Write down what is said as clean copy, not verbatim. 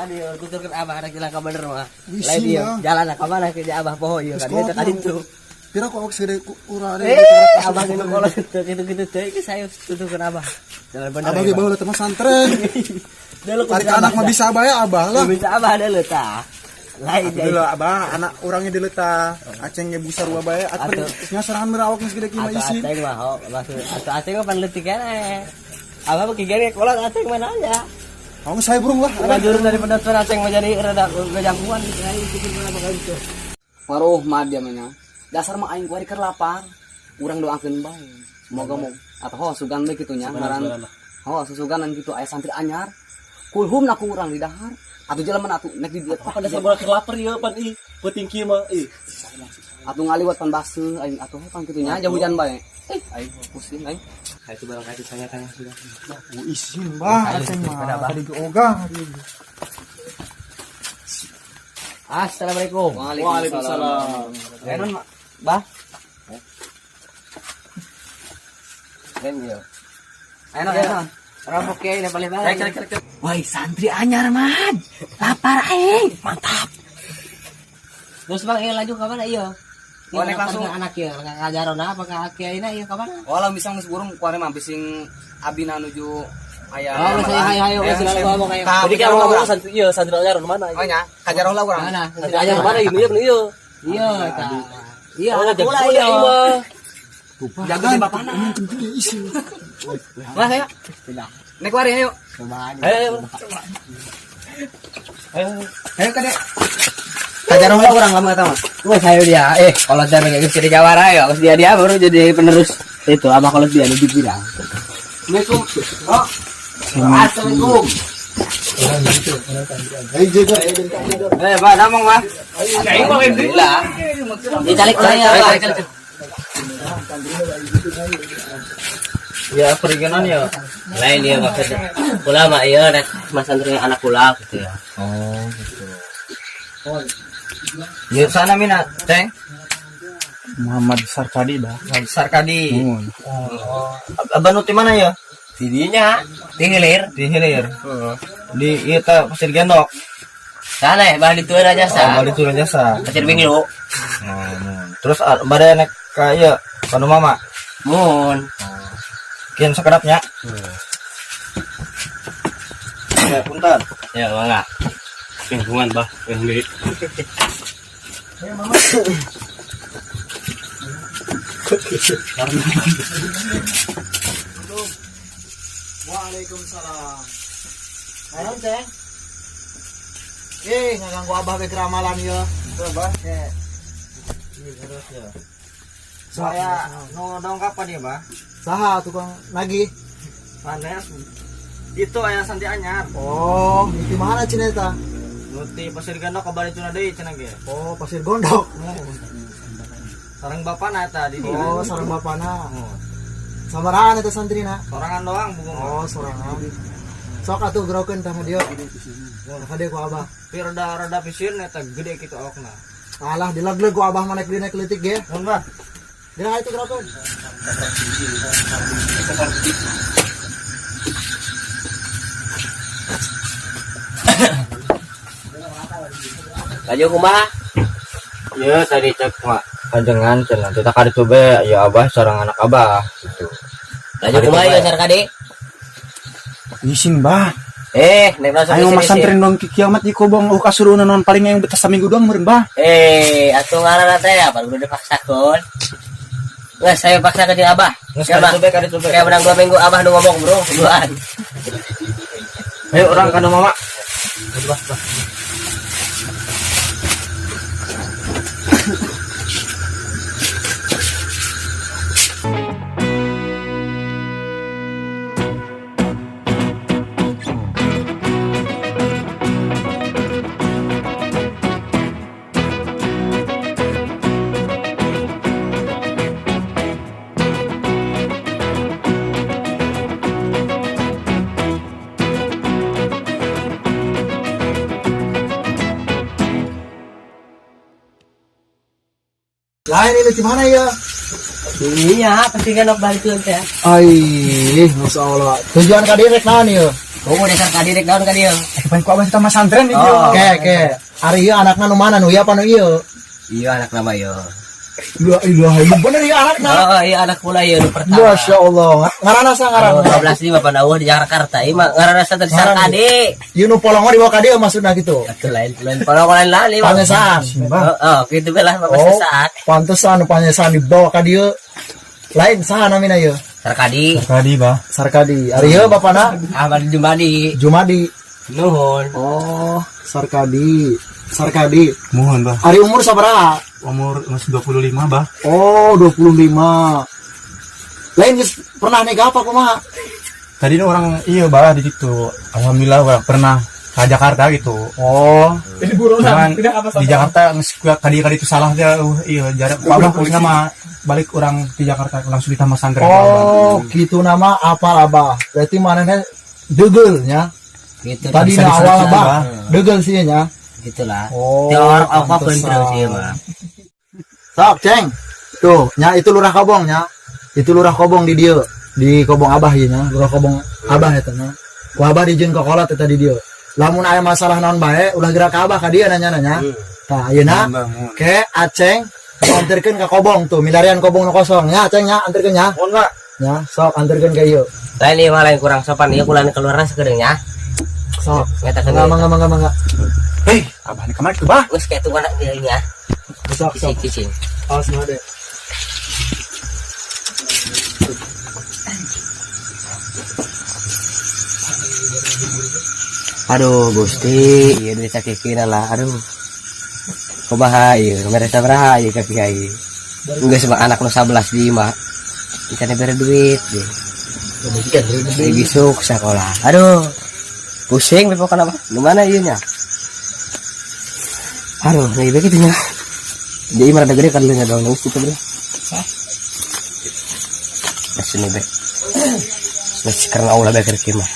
Tadi kuturkan abah ada kira kabar mah. Lain dia jalan ke mana ke abah poho ieu kan dia tadi itu. Pira kok segede urang Abah itu kalau gitu teh iki saya tuturkan abah. Jalan bener. abah ge baheula teman santren. Anak mah bisa abah ya abah lah. Bisa abah ada letak. Lain Alhamdulillah abah anak orangnya diletak. Aceng ge busar abah ya. Nya serangan merawak geus gede kieu mah isi. Aceng mah ho, maksud aceng mah pan leutik kan. Abah mah kigere kolot aceng mana aja. Kamu saya burung lah. Ada jurus dari pendaftar aceng menjadi rada gajakuan gitu aja bikin mana bakal itu. Waruh mah dia mah dasar mah aing kuari keur lapar. Urang doakeun bae. Semoga mau atau sugan bae kitu nya ngaran. Susuganan gitu aya santri anyar. Kulhum na ku urang di dahar. Atuh jelema atuh nek di dieu Pada sabaraha keur lapar ieu pan ih. Peuting kieu mah ih. atuh ngaliwat pan baseuh aing atuh pan kitu nya aja hujan bae. Aing pusing aing. Itu barang kali tanya-tanya sudah. Isin bah aceng mah. Tadi ke ogah. Assalamualaikum. Waalaikumsalam. Enon bah. Yo. Enak. Rampok kiai paling bae. Woi santri anyar mah. Lapar aing. Mantap. Terus bang ieu laju ka mana ieu? Nek langsung anak ieu ngajarona apa ka kiaina ieu ka mana? Walau bisa geus burung kuare mah bising abina nuju aya. Oh, saya hayo geus ngomong kayak. Jadi kalau ngomong santri ieu santri ajar mana? Oh nya, kajaroh lah urang. Mana? Santri ajar mana ieu ieu? Iya, eta. Iya, pula ieu. Jago di bapana. Wah, ayo. Nek wari ayo. Ayo. Ayo kadek. Kajaroh lah urang lama eta mah. Wah, saya dia. Kalau saya kayak gitu di Jawara ya, kalau dia baru jadi penerus itu abah kalau dia lebih bilang. Assalamualaikum. Oh. Assalamualaikum. Pak, namong, Pak. Kayak mau alhamdulillah. Dicalik saya. Ya perizinan ya. Lain dia maksudnya. Ulama ya nek mas santri anak kula gitu ya. Oh, gitu. Ya sana minat, Ceng. Muhammad Sarkadi dah. Sarkadi. Abang nu mana ya? Tidinya di hilir. Di ieu teh Pasir Gendok. Sana bah di Tuan Jasa. Bali turun jasa. Pasir Binglu. Terus bade nek ka ieu ka nu mama. Mun. Kian sakedapnya. Ya, punten. Ya, mangga. Lingkungan bah, ini. Waalaikumsalam. Ayo, Ceng. Ngaganggu abah ke keramalan ya. Coba. Saya no dongkap apa dia, Bah? Saha tukang nagih. Panes. Itu aya santi anyar. Oh, di mana cenah eta? Nuti Pasir Gendok ka Bali tuna deui cenah ge. Oh, Pasir Gondok. Sareng bapana eta di dieu. Oh, sareng bapana. Sabarahan eta santrina? Sorangan doang bungkung. Oh, sorangan. Sok atuh gerokeun tah dieu. Ka dieu ku abah. Tapi rada pisin eta gede kitu awakna. Alah dilegleg ku abah mah nek dina leutik ge. Mun Bah. Dina itu gerokeun. Laju kumaha? Ya tadi cek mak panjenengan cenah kita kali coba ya abah sareng anak abah gitu. Laju kumaha ya Sarkadi? Isin bah. Nek langsung Ayo mas santren dong kiamat di kobong kasurunan non paling yang betas saminggu doang meureun bah. Atuh ngaranna teh apa kudu dipaksakeun. Wes saya paksa ke abah. Kali coba. Kayak menang 2 minggu abah nu ngomong, Bro. Duaan. Ayo orang kana mama. Lain ini di mana ya? Iya, pasti kan balik tuh teh. Ai, Masya Allah. Tujuan ka direk naon ieu? Oh, dasar kadirek daun ka dieu. Paling ku abah kita mas santren ieu. Oke. Ari ieu anakna nu mana nu ieu apa nu ieu? Iya anak nama yo. La ilaha illallah. Bener ieu anakna. Oh, iya anak pula yo pertama. Masya Allah. Ngaranna sa ngaranna? 12 Bapak Nawah di Jakarta. Iya mah ngaranna sa tadi sarkade. Ieu nu polongo di bawah ka dieu maksudna gitu. Atuh lain kalau lain. Pantesan. Oh, gitu belah Bapak saat. Pantesan nu pantesan di bawah ka dieu. Lain saha namina ieu? Sarkadi. Sarkadi. Ari ieu bapana? Ahmad Jumadi. Jumadi. Nuhun. Oh, Sarkadi. Mohon, Bah. Ari umur sabaraha? Umur masih 25, Bah. Oh, 25. Lain geus pernah nikah apa kumaha? Tadi ini orang iya, Bah, di situ. Alhamdulillah orang pernah ke Jakarta gitu. Oh, Cuman di Jakarta kali itu salah dia iya jarak Abah punya nama balik orang di Jakarta langsung ditambah santri. oh, gitu nama apa Abah? Berarti manehna deugel nya. Gitu. Tadi bisa na awal disebut, Abah, Bah. deugel sih nya. Gitulah. Oh, Dia orang apa pun pantesan. terus ya, mah. Sok, Ceng. Tuh, nya itu lurah Kobong nya. Itu lurah Kobong di dieu. Di Kobong Abah ieu nya, lurah Kobong Abah eta nya. Ku Abah dijieun kokolot eta di dieu. Lamun aya masalah naon bae, ulah gerak ka Abah ka dieu nanya-nanya. Tah, ayeuna ke Aceng anterkeun ka Kobong tuh, milarian Kobong nu kosong nya, Aceng nya anterkeun nya. Mohon, Pak. Ya, sok anterkeun ka ieu. Lain ieu mah lain kurang sopan ieu kulan keluaran sakedeung nya. Sok. Ngeta Mangga. Hei, Abah ini kemana tuh, Bah? Geus kayak tuh anak dia nya. Sok. Kicing. Awas made. Aduh, Gusti, ieu duit sakikina lah. Aduh. Kumaha ieu? Mereka sabaraha ieu ka kiai? Geus mah anak nu 11 di imah. Ikan bere duit deh. Besok sekolah. Aduh. Pusing pokokna mah. Di mana ieu nya? Aduh, kayak begitu nya. Dia imah ada gede kan lu nya dong, gitu bro. Sini be. Masih karena ulah beker kimah.